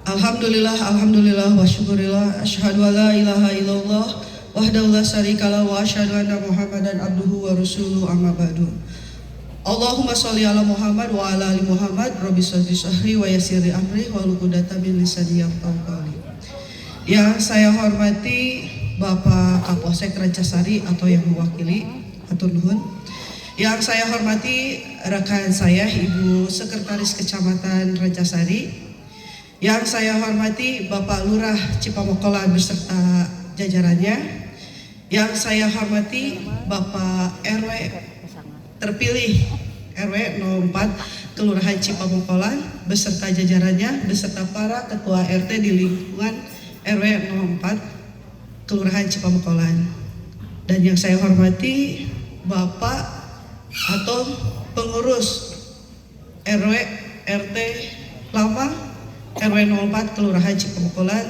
Alhamdulillah wa syukurillah asyhadu an la ilaha illallah wahdahu la syarikalah wa asyhadu anna Muhammadan abduhu wa rasuluhu amma ba'du. Allahumma sholli ala Muhammad wa ala ali Muhammad rabbi sholli syahri wa yassirli amri wa luqudatan min lisani yafqahu qawli. Yang saya hormati Bapak Kapolsek Rancasari atau yang mewakili, atur nuhun. Yang saya hormati rekan saya Ibu Sekretaris Kecamatan Rancasari. Yang saya hormati Bapak Lurah Cipamokolan beserta jajarannya. Yang saya hormati Bapak RW terpilih RW 04 Kelurahan Cipamokolan beserta jajarannya, beserta para ketua RT di lingkungan RW 04 Kelurahan Cipamokolan. Dan yang saya hormati Bapak atau pengurus RW RT lama RW 04 Kelurahan Cipamokolan,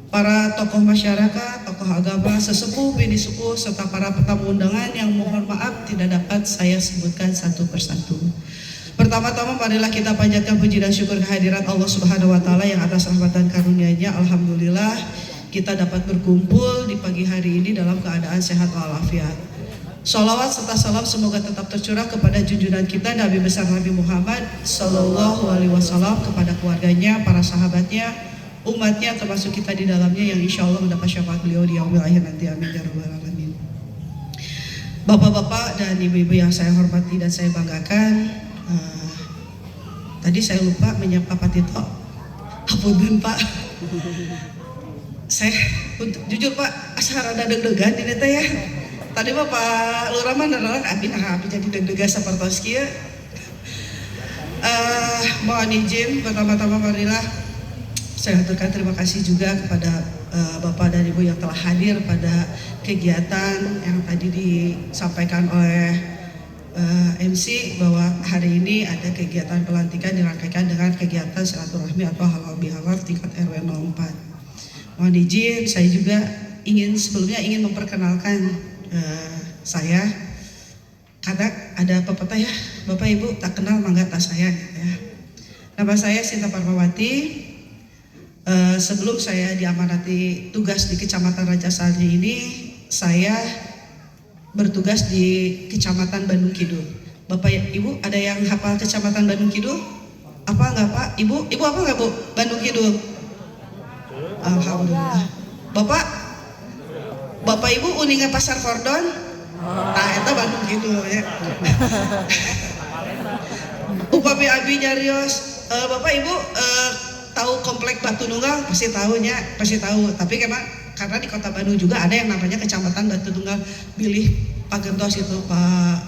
para tokoh masyarakat, tokoh agama, sesepuh, bini suku, serta para tamu undangan yang mohon maaf tidak dapat saya sebutkan satu persatu. Pertama-tama marilah kita panjatkan puji dan syukur kehadiran Allah Subhanahu wa taala yang atas rahmat dan karunia-Nya. Alhamdulillah kita dapat berkumpul di pagi hari ini dalam keadaan sehat walafiat. Sholawat serta salam semoga tetap tercurah kepada junjungan kita Nabi besar Nabi Muhammad Sallallahu Alaihi Wasallam, kepada keluarganya, para sahabatnya, umatnya, termasuk kita di dalamnya yang insya Allah mendapat syafaat beliau di yaumil akhir nanti. Amin ya rabbal alamin. Bapak-bapak dan ibu-ibu yang saya hormati dan saya banggakan, tadi saya lupa menyapa Pak Tito. Hapunten Pak. Saya jujur Pak, asa rada deg-degan ini teh ya. Tadi Bapak Lurah mah nerangan abi jadi deg-degan sapertos kieu. Mohon izin pertama-tama marilah saya aturkan terima kasih juga kepada Bapak dan Ibu yang telah hadir pada kegiatan yang tadi disampaikan oleh MC bahwa hari ini ada kegiatan pelantikan dirangkaikan dengan kegiatan silaturahmi atau halal bihalal tingkat RW 04. Mohon izin saya juga sebelumnya ingin memperkenalkan saya, karena ada pepatah ya, Bapak Ibu tak kenal mangga tak sayang ya. Nama saya Sinta Parmawati. Sebelum saya diamanati tugas di Kecamatan Rancasari ini, saya bertugas di Kecamatan Bandung Kidul. Bapak Ibu ada yang hafal Kecamatan Bandung Kidul? Apa enggak Pak? Ibu apa enggak Bu? Bandung Kidul. Alhamdulillah. Bapak Ibu uningan Pasar Kordon? Nah, eta Bandung Kidul ya. Upami abi nyarios, Bapak Ibu tahu komplek Batu Nunggal? Pasti tahu. Tapi karena di Kota Bandung juga ada yang namanya Kecamatan Batu Nunggal, pilih Pak Gentos itu Pak.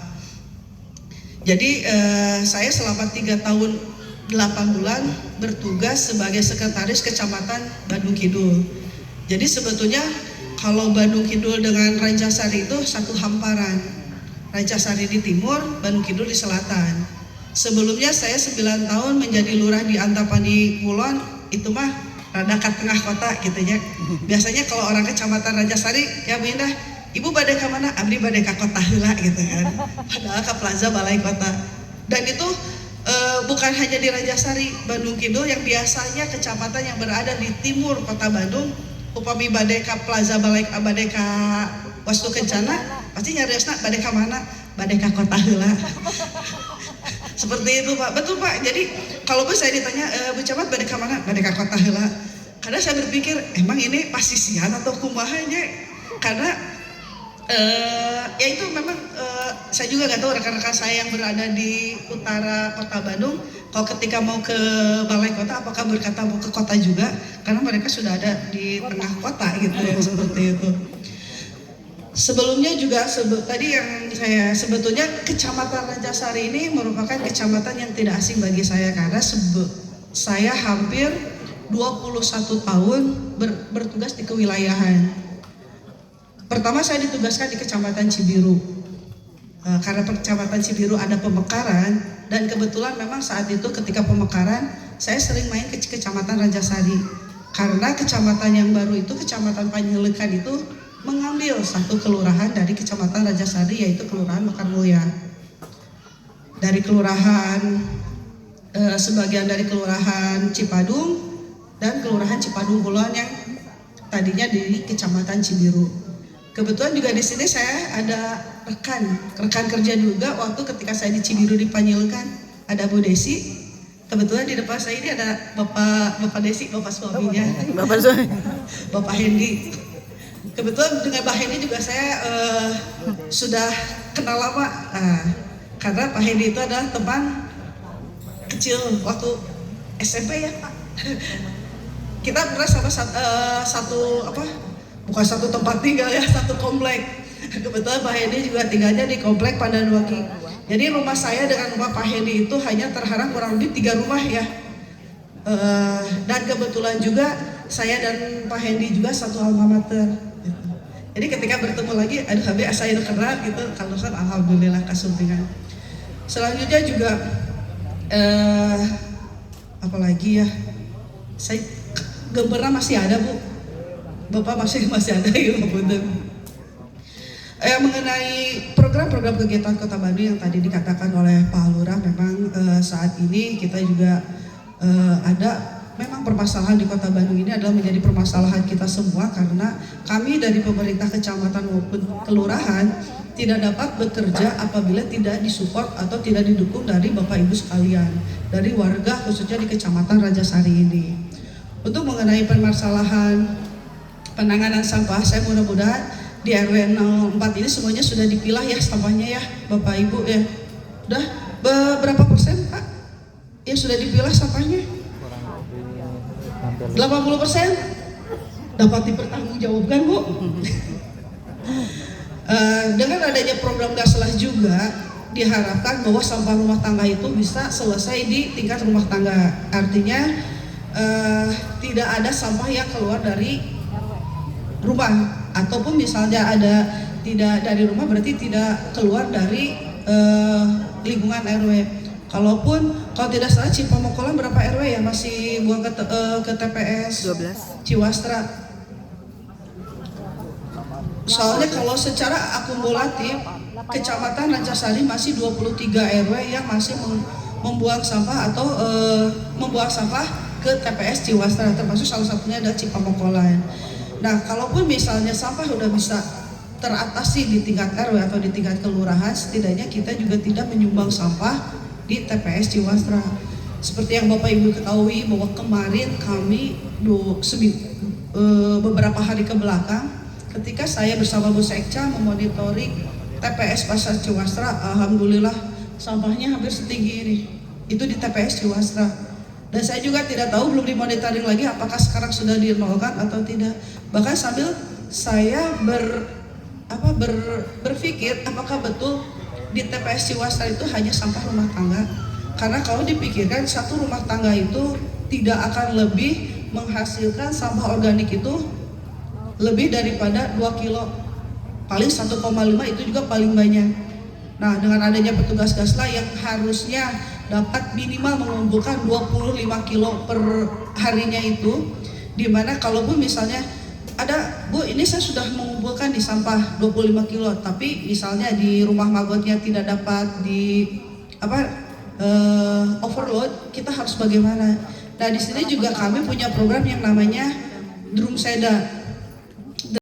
Jadi saya selama 3 tahun 8 bulan bertugas sebagai sekretaris Kecamatan Bandung Kidul. Jadi sebetulnya kalau Bandung Kidul dengan Rancasari itu satu hamparan. Rancasari di timur, Bandung Kidul di selatan. Sebelumnya saya 9 tahun menjadi lurah di Antapani Kulon, itu mah rada ke tengah kota gitu ya. Biasanya kalau orang Kecamatan Rancasari, ya Bu Indah, Ibu bade ka mana? Abdi bade ka kota heula gitu kan. Padahal ke Plaza Balai Kota. Dan itu bukan hanya di Rancasari, Bandung Kidul yang biasanya kecamatan yang berada di timur kota Bandung, upami bade ka Plaza Balai, bade ka Wastu Kencana, pasti nyariosna bade ka mana? Bade ka kota heula. Seperti itu Pak. Betul Pak. Jadi kalau saya ditanya Bu Camat bade ka mana? Bade ka kota heula. Karena saya berpikir emang ini pasisian atau kumahanya? Karena ya itu memang saya juga nggak tahu rekan-rekan saya yang berada di utara kota Bandung kalau ketika mau ke balai kota apakah berkata mau ke kota juga, karena mereka sudah ada di tengah kota gitu ya. Seperti itu. Sebelumnya juga tadi yang saya sebetulnya Kecamatan Rancasari ini merupakan kecamatan yang tidak asing bagi saya, karena saya hampir 21 tahun bertugas di kewilayahan. Pertama saya ditugaskan di Kecamatan Cibiru, karena Kecamatan Cibiru ada pemekaran, dan kebetulan memang saat itu ketika pemekaran saya sering main ke Kecamatan Rancasari, karena kecamatan yang baru itu, Kecamatan Panjelekan itu mengambil satu kelurahan dari Kecamatan Rancasari, yaitu Kelurahan Mekarmulia. Dari kelurahan sebagian dari Kelurahan Cipadung dan Kelurahan Cipadung Kulon yang tadinya di Kecamatan Cibiru. Kebetulan juga di sini saya ada rekan kerja juga waktu ketika saya di Cibiru dipanggilkan, ada Bu Desi. Kebetulan di depan saya ini ada Bapak Desi, Bapak suaminya. Bapak suami. Bapak Hendy. Kebetulan dengan Pak Hendy juga saya sudah kenal lama. Karena Pak Hendy itu adalah teman kecil waktu SMP ya Pak. Kita pernah sama bukan satu tempat tinggal ya, satu komplek. Kebetulan Pak Hendy juga tinggalnya di komplek Pandanwaki. Jadi rumah saya dengan rumah Pak Hendy itu hanya terhalang kurang lebih 3 rumah ya. Dan kebetulan juga saya dan Pak Hendy juga satu alma mater. Gitu. Jadi ketika bertemu lagi, aduh habis saya kenal gitu, kalau kan alhamdulillah kasumpingan. Selanjutnya juga apalagi ya, saya gambarnya masih ada Bu, Bapak masih ada ya betul. Mengenai program-program kegiatan Kota Bandung yang tadi dikatakan oleh Pak Lurah, memang saat ini kita juga ada memang permasalahan di Kota Bandung ini adalah menjadi permasalahan kita semua karena kami dari pemerintah kecamatan maupun kelurahan tidak dapat bekerja apabila tidak disupport atau tidak didukung dari Bapak Ibu sekalian, dari warga khususnya di Kecamatan Rajasari ini. Untuk mengenai permasalahan penanganan sampah, saya mudah-mudahan di RW 04 ini semuanya sudah dipilah ya sampahnya ya Bapak Ibu ya. Udah berapa persen Pak yang sudah dipilah sampahnya? 80% dapat dipertanggungjawabkan Bu. Dengan adanya program Gaslah juga diharapkan bahwa sampah rumah tangga itu bisa selesai di tingkat rumah tangga. Artinya tidak ada sampah yang keluar dari rumah, ataupun misalnya ada tidak dari rumah berarti tidak keluar dari lingkungan RW. Kalau tidak salah Cipamokolan berapa RW ya masih buang ke TPS 12 Ciwastra. Soalnya kalau secara akumulatif Kecamatan Rajasari masih 23 RW yang masih membuang sampah atau membuang sampah ke TPS Ciwastra, termasuk salah satunya adalah Cipamokolan. Nah, kalaupun misalnya sampah udah bisa teratasi di tingkat RW atau di tingkat kelurahan, setidaknya kita juga tidak menyumbang sampah di TPS Ciwastra. Seperti yang Bapak Ibu ketahui bahwa kemarin kami beberapa hari ke belakang ketika saya bersama Bu Sekca memonitoring TPS Pasar Ciwastra, alhamdulillah sampahnya hampir setinggi ini. Itu di TPS Ciwastra. Dan saya juga tidak tahu, belum dimonitoring lagi apakah sekarang sudah dinolkan atau tidak. Bahkan sambil saya berpikir apakah betul di TPS Ciwastra itu hanya sampah rumah tangga. Karena kalau dipikirkan satu rumah tangga itu tidak akan lebih menghasilkan sampah organik itu lebih daripada 2 kilo, paling 1,5 itu juga paling banyak. Nah, dengan adanya petugas Gaslah yang harusnya dapat minimal mengumpulkan 25 kilo per harinya itu, dimana kalaupun misalnya ada Bu, ini saya sudah mengumpulkan di sampah 25 kilo, tapi misalnya di rumah magotnya tidak dapat overload, kita harus bagaimana? Nah, di sini juga kami punya program yang namanya Drum Seda.